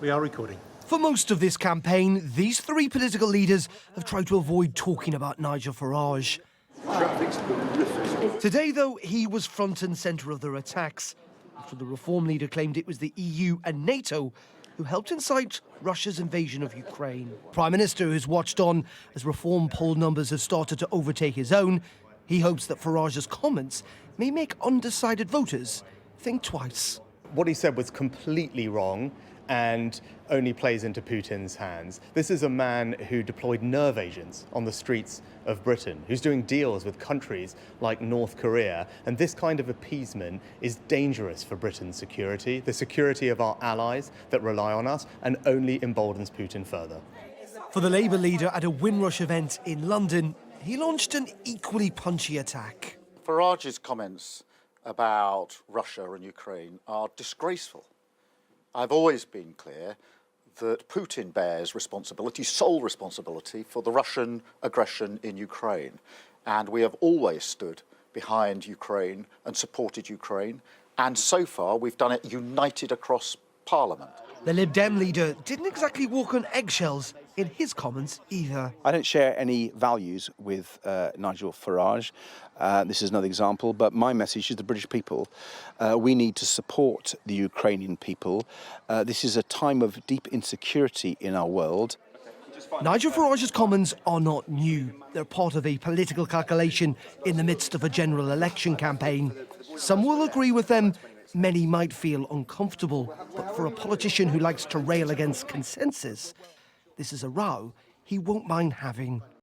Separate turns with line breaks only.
We are recording.
For most of this campaign, these three political leaders have tried to avoid talking about Nigel Farage. Today, though, he was front and centre of their attacks after the Reform leader claimed it was the EU and NATO who helped incite Russia's invasion of Ukraine. Prime Minister, who's watched on as Reform poll numbers have started to overtake his own, he hopes that Farage's comments may make undecided voters think twice.
What he said was completely wrong and only plays into Putin's hands. This is a man who deployed nerve agents on the streets of Britain, who's doing deals with countries like North Korea, and this kind of appeasement is dangerous for Britain's security, the security of our allies that rely on us, and only emboldens Putin further.
For the Labour leader at a Windrush event in London, he launched an equally punchy attack.
Farage's comments about Russia and Ukraine are disgraceful. I've always been clear that Putin bears responsibility, sole responsibility, for the Russian aggression in Ukraine. And we have always stood behind Ukraine and supported Ukraine. And so far, we've done it united across Parliament.
The Lib Dem leader didn't exactly walk on eggshells in his comments either.
I don't share any values with Nigel Farage. This is another example, but my message is the British people. We need to support the Ukrainian people. This is a time of deep insecurity in our world.
Nigel Farage's comments are not new. They're part of a political calculation in the midst of a general election campaign. Some will agree with them. Many might feel uncomfortable, but for a politician who likes to rail against consensus, this is a row he won't mind having.